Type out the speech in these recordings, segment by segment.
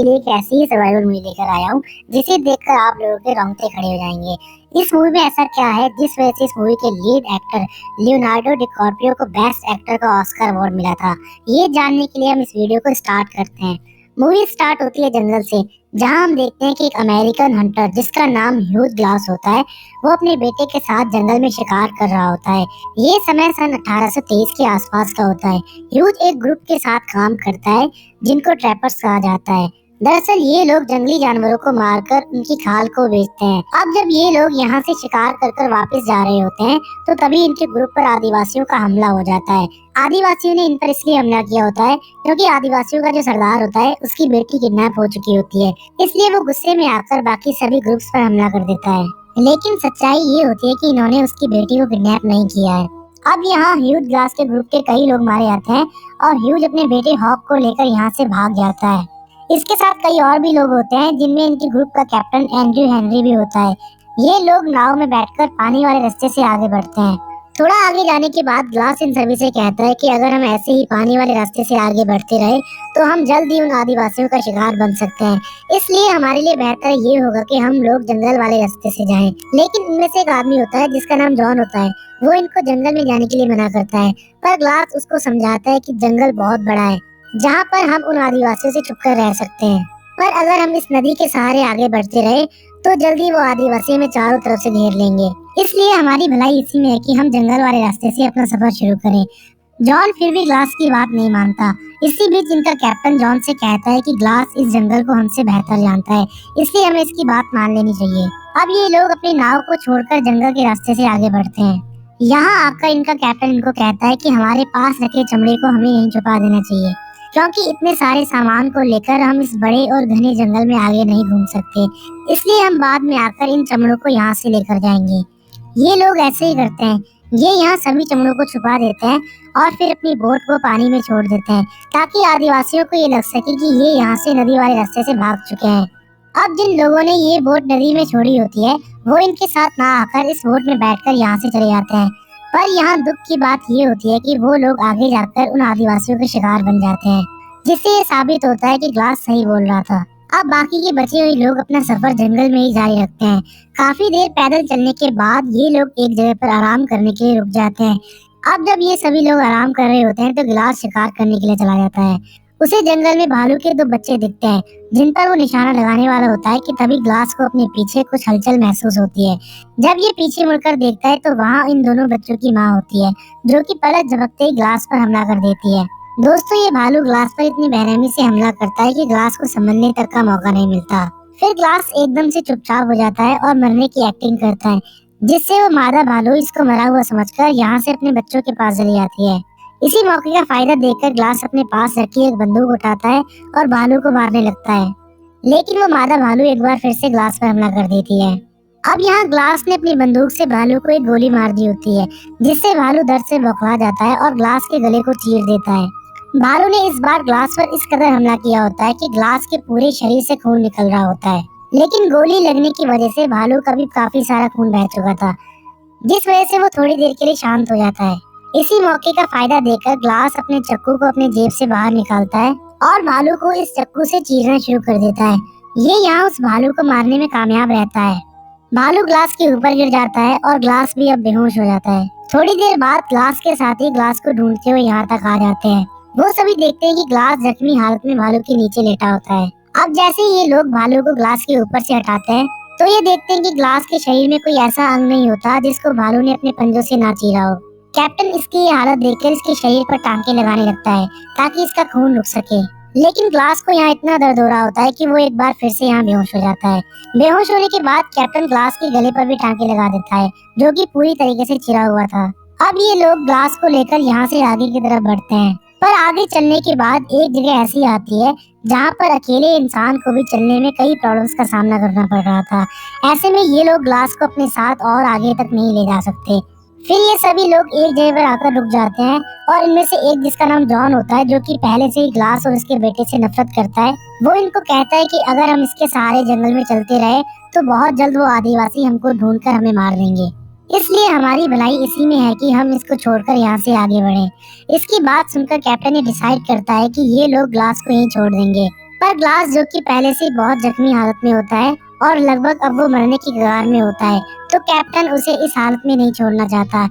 के लिए एक ऐसी ही सर्वाइवल मूवी लेकर आया हूँ जिसे देखकर आप लोगों के रोंगटे खड़े हो जाएंगे। इस मूवी में ऐसा क्या है जिस वजह से इस मूवी के लीड एक्टर लियोनार्डो डिकैप्रियो को बेस्ट एक्टर का ऑस्कर अवार्ड मिला था, ये जानने के लिए हम इस वीडियो को स्टार्ट करते हैं। मूवी स्टार्ट होती है जंगल से, जहां हम देखते हैं कि एक अमेरिकन हंटर जिसका नाम ह्यूज ग्लास होता है, वो अपने बेटे के साथ जंगल में शिकार कर रहा होता है। ये समय सन 1823 के आसपास का होता है। ह्यूज एक ग्रुप के साथ काम करता है जिनको ट्रैपर्स कहा जाता है। दरअसल ये लोग जंगली जानवरों को मारकर उनकी खाल को बेचते हैं। अब जब ये लोग यहाँ से शिकार कर वापस जा रहे होते हैं तो तभी इनके ग्रुप पर आदिवासियों का हमला हो जाता है। आदिवासियों ने इन पर इसलिए हमला किया होता है क्योंकि आदिवासियों का जो सरदार होता है उसकी बेटी किडनैप हो चुकी होती है, इसलिए वो गुस्से में आकर बाकी सभी ग्रुप्स पर हमला कर देता है। लेकिन सच्चाई ये होती है कि इन्होंने उसकी बेटी को किडनैप नहीं किया है। अब यहाँ ह्यूज ग्लास के ग्रुप के कई लोग मारे जाते हैं और ह्यूज अपने बेटे हॉक को लेकर यहाँ से भाग जाता है। इसके साथ कई और भी लोग होते हैं जिनमें इनके ग्रुप का कैप्टन एंड्रयू हेनरी भी होता है। ये लोग नाव में बैठकर पानी वाले रास्ते से आगे बढ़ते हैं। थोड़ा आगे जाने के बाद ग्लास इन सभी से कहता है कि अगर हम ऐसे ही पानी वाले रास्ते से आगे बढ़ते रहे तो हम जल्द ही उन आदिवासियों का शिकार बन सकते हैं, इसलिए हमारे लिए बेहतर ये होगा कि हम लोग जंगल वाले रास्ते से जाएं। लेकिन इनमें से एक आदमी होता है जिसका नाम जॉन होता है, वो इनको जंगल में जाने के लिए मना करता है, पर ग्लास उसको समझाता है कि जंगल बहुत बड़ा है जहाँ पर हम उन आदिवासियों से छुपकर रह सकते हैं, पर अगर हम इस नदी के सहारे आगे बढ़ते रहे तो जल्दी वो आदिवासी में चारों तरफ से घेर लेंगे, इसलिए हमारी भलाई इसी में है कि हम जंगल वाले रास्ते से अपना सफर शुरू करें। जॉन फिर भी ग्लास की बात नहीं मानता। इसी बीच इनका कैप्टन जॉन से कहता है कि ग्लास इस जंगल को हमसे बेहतर जानता है, इसलिए हमें इसकी बात मान लेनी चाहिए। अब ये लोग अपनी नाव को छोड़कर जंगल के रास्ते से आगे बढ़ते हैं। यहाँ आकर इनका कैप्टन इनको कहता है कि हमारे पास रखे चमड़े को हमें यहीं छुपा देना चाहिए, क्योंकि इतने सारे सामान को लेकर हम इस बड़े और घने जंगल में आगे नहीं घूम सकते, इसलिए हम बाद में आकर इन चमड़ों को यहाँ से लेकर जाएंगे। ये लोग ऐसे ही करते हैं, ये यहाँ सभी चमड़ों को छुपा देते हैं और फिर अपनी बोट को पानी में छोड़ देते हैं ताकि आदिवासियों को ये लग सके कि ये यहाँ से नदी वाले रास्ते से भाग चुके हैं। अब जिन लोगों ने ये बोट नदी में छोड़ी होती है वो इनके साथ ना आकर इस बोट में बैठकर यहाँ से चले जाते हैं, पर यहाँ दुख की बात ये होती है कि वो लोग आगे जाकर उन आदिवासियों के शिकार बन जाते हैं, जिससे ये साबित होता है कि ग्लास सही बोल रहा था। अब बाकी के बचे हुए लोग अपना सफर जंगल में ही जारी रखते हैं। काफी देर पैदल चलने के बाद ये लोग एक जगह पर आराम करने के लिए रुक जाते हैं। अब जब ये सभी लोग आराम कर रहे होते हैं तो ग्लास शिकार करने के लिए चला जाता है। उसे जंगल में भालू के दो बच्चे दिखते हैं जिन पर वो निशाना लगाने वाला होता है कि तभी ग्लास को अपने पीछे कुछ हलचल महसूस होती है। जब ये पीछे मुड़कर देखता है तो वहाँ इन दोनों बच्चों की माँ होती है, जो कि पलक झपकते ही ग्लास पर हमला कर देती है। दोस्तों, ये भालू ग्लास पर इतनी बेरहमी से हमला करता है कि ग्लास को संभलने तक का मौका नहीं मिलता। फिर ग्लास एकदम से चुपचाप हो जाता है और मरने की एक्टिंग करता है, जिससे वो मादा भालू इसको मरा हुआ समझकर यहाँ से अपने बच्चों के पास चली जाती है। इसी मौके का फायदा देखकर ग्लास अपने पास रखी एक बंदूक उठाता है और भालू को मारने लगता है, लेकिन वो मादा भालू एक बार फिर से ग्लास पर हमला कर देती है। अब यहाँ ग्लास ने अपनी बंदूक से भालू को एक गोली मार दी होती है, जिससे भालू दर्द से बौखला जाता है और ग्लास के गले को चीर देता है। भालू ने इस बार ग्लास पर इस कदर हमला किया होता है कि ग्लास के पूरे शरीर से खून निकल रहा होता है, लेकिन गोली लगने की वजह से भालू का भी काफी सारा खून बह चुका था, जिस वजह से वो थोड़ी देर के लिए शांत हो जाता है। इसी मौके का फायदा देकर ग्लास अपने चक्कू को अपने जेब से बाहर निकालता है और भालू को इस चक्कू से चीरना शुरू कर देता है। ये यहाँ उस भालू को मारने में कामयाब रहता है। भालू ग्लास के ऊपर गिर जाता है और ग्लास भी अब बेहोश हो जाता है। थोड़ी देर बाद ग्लास के साथी ग्लास को ढूंढते हुए यहाँ तक आ जाते हैं। वो सभी देखते हैं कि ग्लास जख्मी हालत में भालू के नीचे लेटा होता है। अब जैसे ये लोग भालू को ग्लास के ऊपर से हटाते हैं तो ये देखते हैं कि ग्लास के शरीर में कोई ऐसा अंग नहीं होता जिसको भालू ने अपने पंजों से ना चीरा हो। कैप्टन इसकी ये हालत देखकर इसके शरीर पर टांके लगाने लगता है ताकि इसका खून रुक सके, लेकिन ग्लास को यहाँ इतना दर्द हो रहा होता है कि वो एक बार फिर से यहाँ बेहोश हो जाता है। बेहोश होने के बाद कैप्टन ग्लास के गले पर भी टांके लगा देता है, जो कि पूरी तरीके से चिरा हुआ था। अब ये लोग ग्लास को लेकर यहाँ से आगे की तरफ बढ़ते हैं, पर आगे चलने के बाद एक जगह ऐसी आती है जहाँ पर अकेले इंसान को भी चलने में कई प्रॉब्लम्स का सामना करना पड़ रहा था। ऐसे में ये लोग ग्लास को अपने साथ और आगे तक नहीं ले जा सकते। फिर ये सभी लोग एक जगह पर आकर रुक जाते हैं और इनमें से एक, जिसका नाम जॉन होता है, जो कि पहले से ही ग्लास और इसके बेटे से नफरत करता है, वो इनको कहता है कि अगर हम इसके सहारे जंगल में चलते रहे तो बहुत जल्द वो आदिवासी हमको ढूंढकर हमें मार देंगे, इसलिए हमारी भलाई इसी में है कि हम इसको छोड़कर यहाँ से आगे बढ़ें। इसकी बात सुनकर कैप्टन ये डिसाइड करता है कि ये लोग ग्लास को यहीं छोड़ देंगे पर ग्लास जो कि पहले से बहुत जख्मी हालत में होता है और लगभग अब वो मरने की कगार में होता है, तो कैप्टन उसे इस हालत में नहीं छोड़ना चाहता,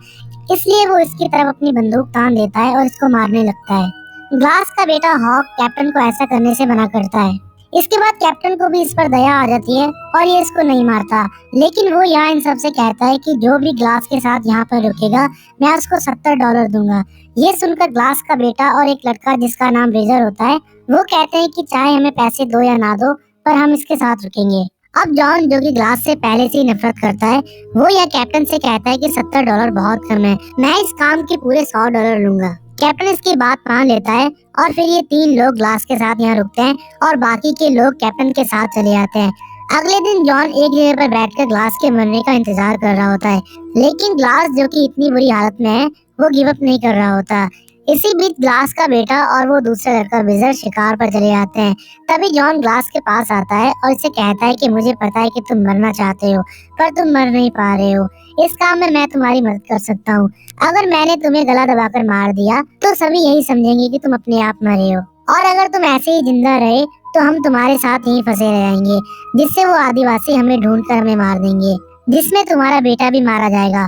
इसलिए वो इसकी तरफ अपनी बंदूक तान देता है और इसको मारने लगता है। ग्लास का बेटा हॉक कैप्टन को ऐसा करने से मना करता है। इसके बाद कैप्टन को भी इस पर दया आ जाती है और ये इसको नहीं मारता, लेकिन वो यहाँ इन सबसे कहता है कि जो भी ग्लास के साथ यहाँ पर रुकेगा मैं उसको $70 दूंगा। ये सुनकर ग्लास का बेटा और एक लड़का जिसका नाम ब्रेजर होता है, वो कहते हैं कि चाहे हमें पैसे दो या ना दो, पर हम इसके साथ रुकेंगे। अब जॉन जो कि ग्लास से पहले से ही नफरत करता है, वो यह कैप्टन से कहता है कि $70 बहुत कम है, मैं इस काम के पूरे $100 लूंगा। कैप्टन इसकी बात मान लेता है और फिर ये 3 लोग ग्लास के साथ यहाँ रुकते हैं और बाकी के लोग कैप्टन के साथ चले जाते हैं। अगले दिन जॉन एक जगह पर बैठकर ग्लास के मरने का इंतजार कर रहा होता है, लेकिन ग्लास जो कि इतनी बुरी हालत में है वो गिव अप नहीं कर रहा होता। इसी बीच ग्लास का बेटा और वो दूसरा लड़का ब्रेजर शिकार पर चले जाते हैं। तभी जॉन ग्लास के पास आता है और इसे कहता है कि मुझे पता है कि तुम मरना चाहते हो, पर तुम मर नहीं पा रहे हो। इस काम में मैं तुम्हारी मदद कर सकता हूँ। अगर मैंने तुम्हें गला दबाकर मार दिया तो सभी यही समझेंगे कि तुम अपने आप मरे हो, और अगर तुम ऐसे ही जिंदा रहे तो हम तुम्हारे साथ यहीं फंसे रह जाएंगे, जिससे वो आदिवासी हमें ढूंढ कर हमें मार देंगे, जिसमें तुम्हारा बेटा भी मारा जाएगा।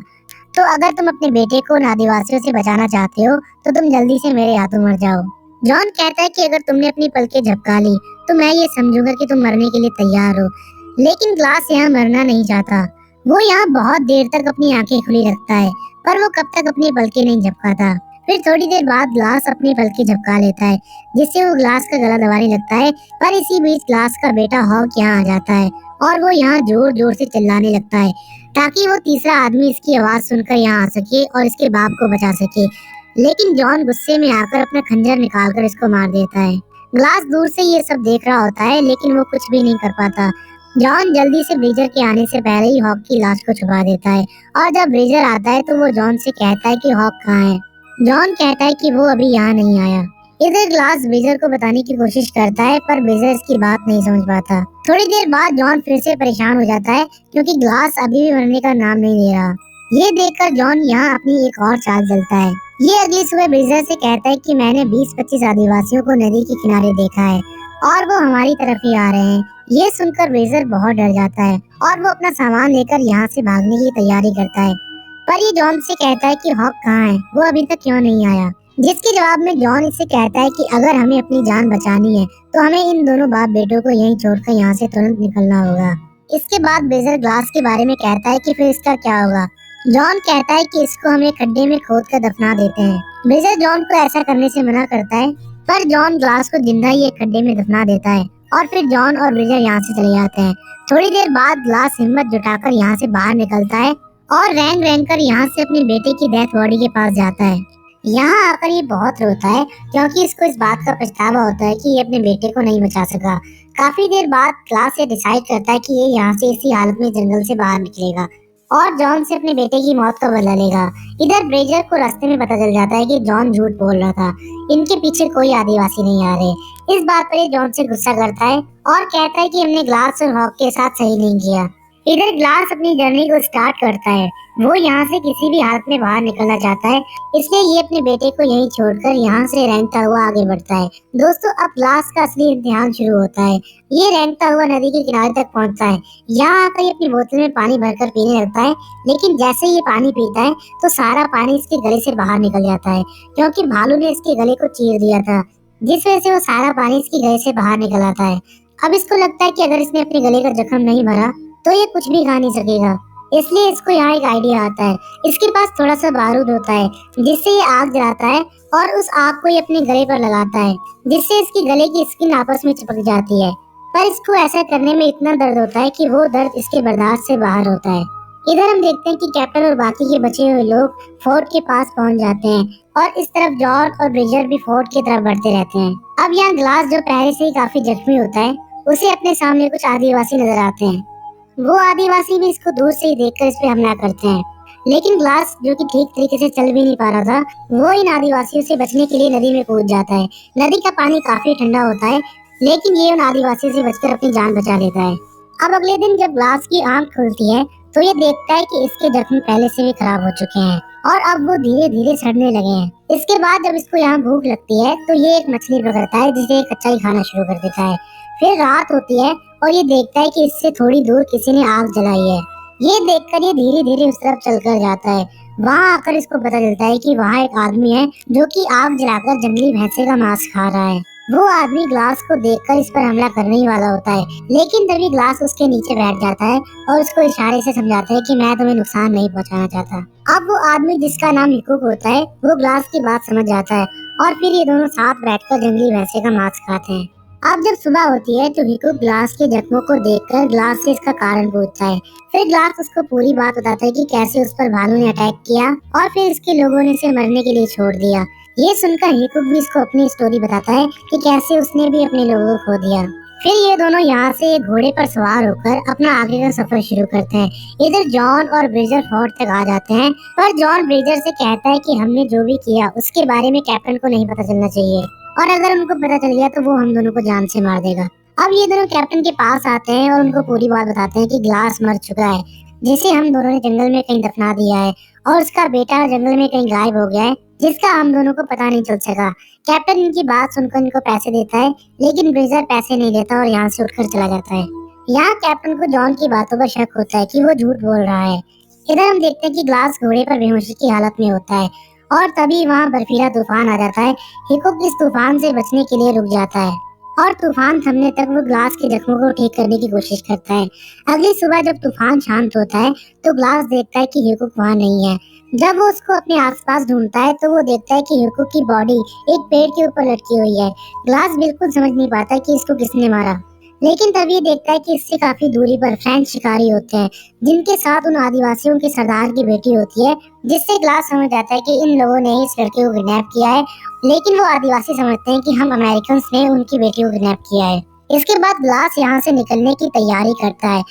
तो अगर तुम अपने बेटे को उन आदिवासियों से बचाना चाहते हो तो तुम जल्दी से मेरे हाथों मर जाओ। जॉन कहता है कि अगर तुमने अपनी पलकें झपका ली तो मैं ये समझूंगा कि तुम मरने के लिए तैयार हो, लेकिन ग्लास यहाँ मरना नहीं चाहता। वो यहाँ बहुत देर तक अपनी आंखें खुली रखता है, पर वो कब तक अपनी पलकें नहीं झपकाता। फिर थोड़ी देर बाद ग्लास अपनी पलकें झपका लेता है, जिससे वो ग्लास का गला दबाने लगता है। पर इसी बीच ग्लास का बेटा हॉक यहाँ आ जाता है और वो यहाँ जोर जोर से चिल्लाने लगता है ताकि वो तीसरा आदमी इसकी आवाज सुनकर यहाँ आ सके और इसके बाप को बचा सके। लेकिन जॉन गुस्से में आकर अपना खंजर निकालकर इसको मार देता है। ग्लास दूर से ये सब देख रहा होता है, लेकिन वो कुछ भी नहीं कर पाता। जॉन जल्दी से ब्रेजर के आने से पहले ही हॉक की लाश को छुपा देता है, और जब ब्रेजर आता है तो वो जॉन से कहता है कि हॉक कहाँ है। जॉन कहता है कि वो अभी यहाँ नहीं आया। इधर ग्लास ब्रेजर को बताने की कोशिश करता है, पर ब्रेजर इसकी बात नहीं समझ पाता। थोड़ी देर बाद जॉन फिर से परेशान हो जाता है क्योंकि ग्लास अभी भी मरने का नाम नहीं ले रहा। ये देखकर जॉन यहाँ अपनी एक और चाल चलता है। ये अगली सुबह ब्रेजर से कहता है कि मैंने 20-25 आदिवासियों को नदी के किनारे देखा है और वो हमारी तरफ ही आ रहे हैं। ये सुनकर ब्रेजर बहुत डर जाता है और वो अपना सामान लेकर यहाँ से भागने की तैयारी करता है, पर ये जॉन से कहता है कि हॉक कहाँ है, वो अभी तक क्यों नहीं आया। जिसके जवाब में जॉन इससे कहता है कि अगर हमें अपनी जान बचानी है तो हमें इन दोनों बाप बेटों को यहीं छोड़कर यहाँ से तुरंत निकलना होगा। इसके बाद ब्रेजर ग्लास के बारे में कहता है कि फिर इसका क्या होगा। जॉन कहता है कि इसको हम एक खड्डे में खोद कर दफना देते हैं। ब्रेजर जॉन को ऐसा करने से मना करता है, पर जॉन ग्लास को जिंदा ही एक खड्डे में दफना देता है और फिर जॉन और ब्रेजर यहाँ से चले जाते हैं। थोड़ी देर बाद ग्लास हिम्मत जुटाकर यहाँ से बाहर निकलता है और रेंग रेंग कर यहाँ से अपने बेटे की डेथ बॉडी के पास जाता है। यहाँ आकर ये बहुत रोता है क्योंकि इसको इस बात का पछतावा होता है कि ये अपने बेटे को नहीं बचा सका। काफी देर बाद ग्लास ये डिसाइड करता है कि ये यहाँ से इसी हालत में जंगल से बाहर निकलेगा और जॉन से अपने बेटे की मौत का बदला लेगा। इधर ब्रेजर को रास्ते में पता चल जाता है कि जॉन झूठ बोल रहा था, इनके पीछे कोई आदिवासी नहीं आ रहे। इस बात पर ये जॉन से गुस्सा करता है और कहता है कि हमने ग्लास और हॉक के साथ सही नहीं किया। इधर ग्लास अपनी जर्नी को स्टार्ट करता है। वो यहाँ से किसी भी हालत में बाहर निकलना चाहता है, इसलिए ये अपने बेटे को यहीं छोड़कर यहाँ से रेंगता हुआ आगे बढ़ता है। दोस्तों, अब ग्लास का असली इम्तिहान शुरू होता है। ये रेंगता हुआ नदी के किनारे तक पहुँचता है। यहाँ आकर ये अपनी बोतल में पानी भरकर पीने लगता है, लेकिन जैसे ये पानी पीता है तो सारा पानी इसके गले से बाहर निकल जाता है, क्योंकि भालू ने इसके गले को चीर दिया था, जिस वजह से वो सारा पानी इसके गले से बाहर निकल आता है। अब इसको लगता है कि अगर इसने अपने गले का जख्म नहीं भरा तो ये कुछ भी खा नहीं सकेगा, इसलिए इसको यहाँ एक आइडिया आता है। इसके पास थोड़ा सा बारूद होता है, जिससे ये आग जलाता है और उस आग को ये अपने गले पर लगाता है, जिससे इसकी गले की स्किन आपस में चिपक जाती है। पर इसको ऐसा करने में इतना दर्द होता है कि वो दर्द इसके बर्दाश्त से बाहर होता है। इधर हम देखते हैं कि कैप्टन और बाकी के बचे हुए लोग फोर्ट के पास पहुंच जाते हैं और इस तरफ जॉन और ब्रेजर भी फोर्ट की तरफ बढ़ते रहते हैं। अब यहाँ ग्लास, जो पहले से ही काफी जख्मी होता है, उसे अपने सामने कुछ आदिवासी नजर आते हैं। वो आदिवासी भी इसको दूर से ही देखकर इस पे हमला करते हैं, लेकिन ग्लास, जो कि ठीक तरीके से चल भी नहीं पा रहा था, वो इन आदिवासियों से बचने के लिए नदी में कूद जाता है। नदी का पानी काफी ठंडा होता है, लेकिन ये उन आदिवासियों से बचकर अपनी जान बचा लेता है। अब अगले दिन जब ग्लास की आंख खुलती है तो ये देखता है कि इसके जख्म पहले से भी खराब हो चुके हैं और अब वो धीरे धीरे सड़ने लगे हैं। इसके बाद जब इसको यहाँ भूख लगती है तो ये एक मछली पकड़ता है जिसे एक कच्चा ही खाना शुरू कर देता है। फिर रात होती है और ये देखता है कि इससे थोड़ी दूर किसी ने आग जलाई है। ये देखकर ये धीरे धीरे उस तरफ चलकर जाता है। वहाँ आकर इसको पता चलता है कि वहाँ एक आदमी है जो कि आग जलाकर जंगली भैंसे का मांस खा रहा है। वो आदमी ग्लास को देखकर इस पर हमला करने ही वाला होता है, लेकिन तभी ग्लास उसके नीचे बैठ जाता है और उसको इशारे से समझाता है कि मैं तुम्हें नुकसान नहीं पहुंचाना चाहता। अब वो आदमी जिसका नाम हिकुक होता है वो ग्लास की बात समझ जाता है और फिर ये दोनों साथ बैठकर जंगली भैंसे का मांस खाते हैं। अब जब सुबह होती है तो हिकुक ग्लास के जख्मों को देखकर ग्लास से इसका कारण पूछता है। फिर ग्लास उसको पूरी बात बताता है कि कैसे उस पर भालू ने अटैक किया और फिर इसके लोगों ने इसे मरने के लिए छोड़ दिया। ये सुनकर हिकुक भी इसको अपनी स्टोरी बताता है कि कैसे उसने भी अपने लोगों को खो दिया। फिर ये दोनों यहाँ से एक घोड़े पर सवार होकर अपना आगे का सफर शुरू करते हैं। इधर जॉन और ब्रिजर फोर्ट तक आ जाते हैं, पर जॉन ब्रिजर से कहता है कि हमने जो भी किया उसके बारे में कैप्टन को नहीं पता चलना चाहिए, और अगर उनको पता चल गया तो वो हम दोनों को जान से मार देगा। अब ये दोनों कैप्टन के पास आते हैं और उनको पूरी बात बताते हैं कि ग्लास मर चुका है, जिसे हम दोनों ने जंगल में कहीं दफना दिया है, और उसका बेटा जंगल में कहीं गायब हो गया है, जिसका हम दोनों को पता नहीं चल सका। कैप्टन इनकी बात सुनकर इनको पैसे देता है, लेकिन ब्रिजर पैसे नहीं देता और यहाँ से उठकर चला जाता है। यहाँ कैप्टन को जॉन की बातों पर शक होता है कि वो झूठ बोल रहा है। इधर हम देखते हैं कि ग्लास घोड़े पर बेहोशी की हालत में होता है और तभी वहाँ बर्फीला तूफान आ जाता है। हिकुक इस तूफान से बचने के लिए रुक जाता है और तूफान थमने तक वो ग्लास के जख्मों को ठीक करने की कोशिश करता है। अगली सुबह जब तूफान शांत होता है तो ग्लास देखता है कि हिकुक वहाँ नहीं है। जब वो उसको अपने आसपास ढूंढता है तो वो देखता है कि हिकुक की बॉडी एक पेड़ के ऊपर लटकी हुई है। ग्लास बिल्कुल समझ नहीं पाता कि इसको किसने मारा, लेकिन तभी देखता है कि इससे काफी दूरी पर फ्रेंच शिकारी होते हैं, जिनके साथ उन आदिवासियों के सरदार की बेटी होती है, जिससे ग्लास समझ जाता है कि इन लोगों ने इस लड़के को किडनैप किया है। लेकिन वो आदिवासी समझते हैं कि हम अमेरिकन ने उनकी बेटी को किडनैप किया है। इसके बाद ग्लास यहाँ से निकलने की तैयारी करता है,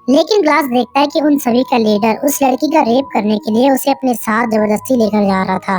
लेकिन ग्लास देखता है कि उन सभी का लीडर उस लड़की का रेप करने के लिए उसे अपने साथ जबरदस्ती लेकर जा रहा था।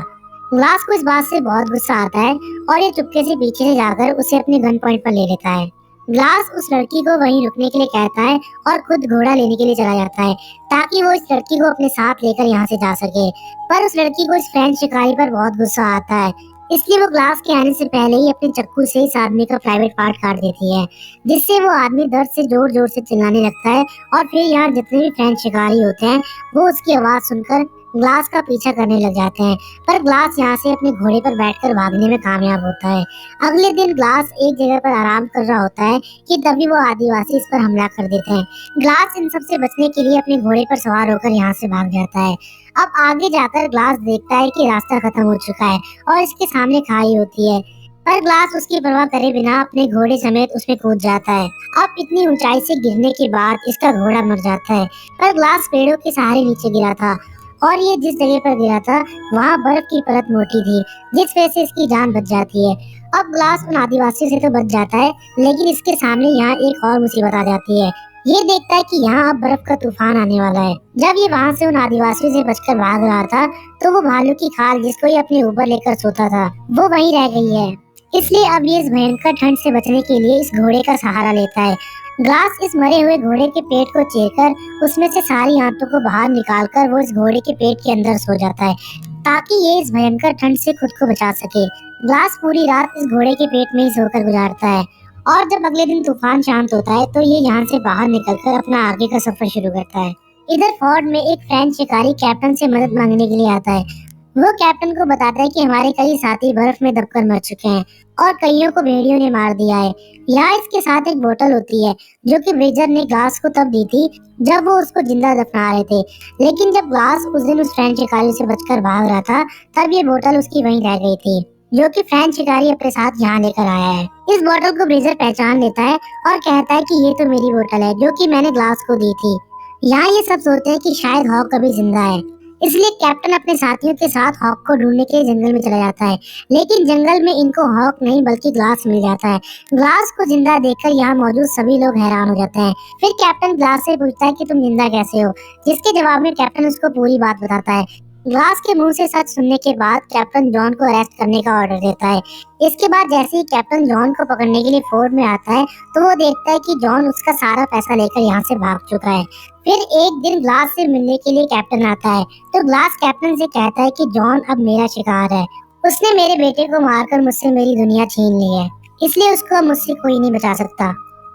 ग्लास को इस बात से बहुत गुस्सा आता है और ये चुपके से पीछे से जाकर उसे अपने गन पॉइंट पर ले लेता है। ग्लास उस लड़की को वहीं रुकने के लिए कहता है और खुद घोड़ा लेने के लिए चला जाता है, ताकि वो इस लड़की को अपने साथ लेकर यहाँ से जा सके। पर उस लड़की को इस फ्रेंच शिकारी पर बहुत गुस्सा आता है, इसलिए वो ग्लास के आने से पहले ही अपने चाकू से इस आदमी का प्राइवेट पार्ट काट देती है, जिससे वो आदमी दर्द से जोर जोर से चिल्लाने लगता है। और फिर यहाँ जितने भी फ्रेंच शिकारी होते हैं वो उसकी आवाज सुनकर ग्लास का पीछा करने लग जाते हैं, पर ग्लास यहाँ से अपने घोड़े पर बैठकर भागने में कामयाब होता है। अगले दिन ग्लास एक जगह पर आराम कर रहा होता है कि तभी वो आदिवासी इस पर हमला कर देते हैं। ग्लास इन सब से बचने के लिए अपने घोड़े पर सवार होकर यहाँ से भाग जाता है। अब आगे जाकर ग्लास देखता है कि रास्ता खत्म हो चुका है और इसके सामने खाई होती है, पर ग्लास उसकी परवाह करे बिना अपने घोड़े समेत उसमें कूद जाता है। अब इतनी ऊंचाई से गिरने के बाद इसका घोड़ा मर जाता है, पर ग्लास पेड़ों के सहारे नीचे गिरा था और ये जिस जगह पर गिरा था वहाँ बर्फ की परत मोटी थी, जिस वजह से इसकी जान बच जाती है। अब ग्लास उन आदिवासियों से तो बच जाता है, लेकिन इसके सामने यहाँ एक और मुसीबत आ जाती है। ये देखता है कि यहाँ अब बर्फ का तूफान आने वाला है। जब ये वहाँ से उन आदिवासियों से बचकर भाग रहा था तो वो भालू की खाल जिसको ये अपने ऊपर लेकर सोता था वो वहीं रह गई है। इसलिए अब ये इस भयंकर ठंड से बचने के लिए इस घोड़े का सहारा लेता है। ग्लास इस मरे हुए घोड़े के पेट को चीरकर उसमें से सारी आंतों को बाहर निकालकर वो इस घोड़े के पेट के अंदर सो जाता है, ताकि ये इस भयंकर ठंड से खुद को बचा सके। ग्लास पूरी रात इस घोड़े के पेट में ही सोकर गुजारता है और जब अगले दिन तूफान शांत होता है तो ये यहाँ से बाहर निकलकर अपना आगे का सफर शुरू करता है। इधर फोर्ट में एक फ्रेंच शिकारी कैप्टन से मदद मांगने के लिए आता है। वो कैप्टन को बताता है कि हमारे कई साथी बर्फ में दबकर मर चुके हैं और कईयों को भेड़ियों ने मार दिया है। यहाँ इसके साथ एक बोतल होती है जो कि ब्रिजर ने ग्लास को तब दी थी जब वो उसको जिंदा दफना रहे थे, लेकिन जब ग्लास उस दिन उस फ्रेंच शिकारी से बचकर भाग रहा था तब ये बोतल उसकी वहीं रह गई थी, जो कि फ्रेंच शिकारी अपने साथ यहाँ लेकर आया है। इस बोतल को ब्रिजर पहचान लेता है और कहता है कि ये तो मेरी बोतल है जो कि मैंने ग्लास को दी थी। यहाँ ये सब सोचते हैं कि शायद हॉक अभी जिंदा है, इसलिए कैप्टन अपने साथियों के साथ हॉक को ढूंढने के लिए जंगल में चला जाता है, लेकिन जंगल में इनको हॉक नहीं बल्कि ग्लास मिल जाता है। ग्लास को जिंदा देखकर यहाँ मौजूद सभी लोग हैरान हो जाते हैं। फिर कैप्टन ग्लास से पूछता है कि तुम जिंदा कैसे हो, जिसके जवाब में कैप्टन उसको पूरी बात बताता है। ग्लास के मुंह से सच सुनने के बाद कैप्टन जॉन को अरेस्ट करने का ऑर्डर देता है। इसके बाद जैसे ही कैप्टन जॉन को पकड़ने के लिए फोर्ट में आता है तो वो देखता है कि जॉन उसका सारा पैसा लेकर यहाँ से भाग चुका है। फिर एक दिन ग्लास से मिलने के लिए कैप्टन आता है तो ग्लास कैप्टन से कहता है कि जॉन अब मेरा शिकार है। उसने मेरे बेटे को मारकर मुझसे मेरी दुनिया छीन ली है, इसलिए उसको अब मुझसे कोई नहीं बचा सकता।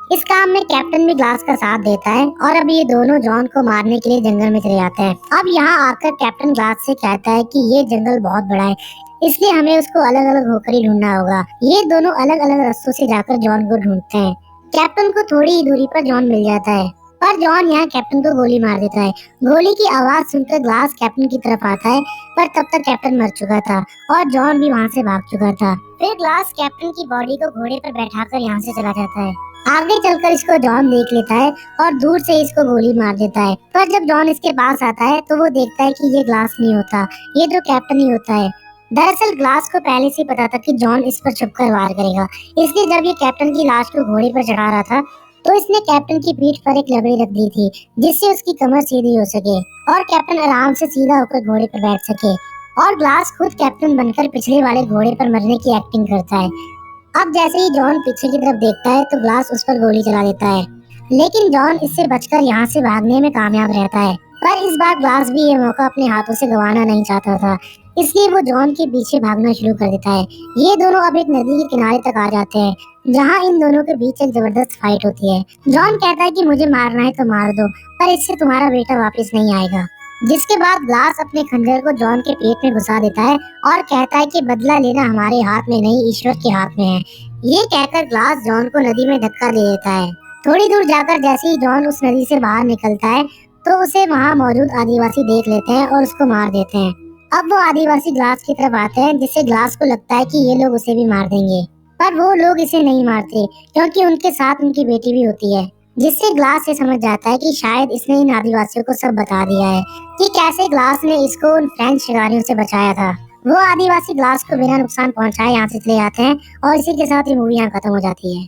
इस काम में कैप्टन भी ग्लास का साथ देता है और अब ये दोनों जॉन को मारने के लिए जंगल में चले जाते हैं। अब यहाँ आकर कैप्टन ग्लास से कहता है कि ये जंगल बहुत बड़ा है, इसलिए हमें उसको अलग अलग होकर ही ढूंढना होगा। ये दोनों अलग अलग रास्तों से जाकर जॉन को ढूंढते हैं। कैप्टन को थोड़ी ही दूरी पर जॉन मिल जाता है, पर जॉन यहाँ कैप्टन को गोली मार देता है। गोली की आवाज सुनकर ग्लास कैप्टन की तरफ आता है, पर तब तक कैप्टन मर चुका था और जॉन भी वहाँ से भाग चुका था। फिर ग्लास कैप्टन की बॉडी को घोड़े पर बैठाकर यहाँ से चला जाता है। आगे चलकर इसको जॉन देख लेता है और दूर से इसको गोली मार देता है। पर जब जॉन इसके पास आता है तो वो देखता है कि ये ग्लास नहीं होता, ये तो कैप्टन ही होता है। दरअसल ग्लास को पहले से पता था कि जॉन इस पर छुपकर वार करेगा, इसलिए जब ये कैप्टन की लाश को घोड़े पर चढ़ा रहा था तो इसने कैप्टन की पीठ पर एक लकड़ी रख दी थी, जिससे उसकी कमर सीधी हो सके और कैप्टन आराम से सीधा होकर घोड़े पर बैठ सके। और ग्लास खुद कैप्टन बनकर पिछले वाले घोड़े पर मरने की एक्टिंग करता है। अब जैसे ही जॉन पीछे की तरफ देखता है तो ग्लास उस पर गोली चला देता है, लेकिन जॉन इससे बचकर यहाँ से भागने में कामयाब रहता है। पर इस बार ग्लास भी ये मौका अपने हाथों से गंवाना नहीं चाहता था, इसलिए वो जॉन के पीछे भागना शुरू कर देता है। ये दोनों अब एक नदी के किनारे तक आ जाते हैं, जहाँ इन दोनों के बीच एक जबरदस्त फाइट होती है। जॉन कहता है कि मुझे मारना है तो मार दो, पर इससे तुम्हारा बेटा वापस नहीं आएगा। जिसके बाद ग्लास अपने खंजर को जॉन के पेट में घुसा देता है और कहता है कि बदला लेना हमारे हाथ में नहीं, ईश्वर के हाथ में है। ये कहकर ग्लास जॉन को नदी में धक्का दे देता है। थोड़ी दूर जाकर जैसे ही जॉन उस नदी से बाहर निकलता है तो उसे वहाँ मौजूद आदिवासी देख लेते हैं और उसको मार देते हैं। अब वो आदिवासी ग्लास की तरफ आते हैं, जिससे ग्लास को लगता है कि ये लोग उसे भी मार देंगे, पर वो लोग इसे नहीं मारते क्योंकि उनके साथ उनकी बेटी भी होती है। जिससे ग्लास ये समझ जाता है कि शायद इसने इन आदिवासियों को सब बता दिया है कि कैसे ग्लास ने इसको उन फ्रेंच शिकारियों से बचाया था। वो आदिवासी ग्लास को बिना नुकसान पहुंचाए यहाँ से चले जाते हैं और इसी के साथ ये मूवी यहाँ खत्म हो जाती है।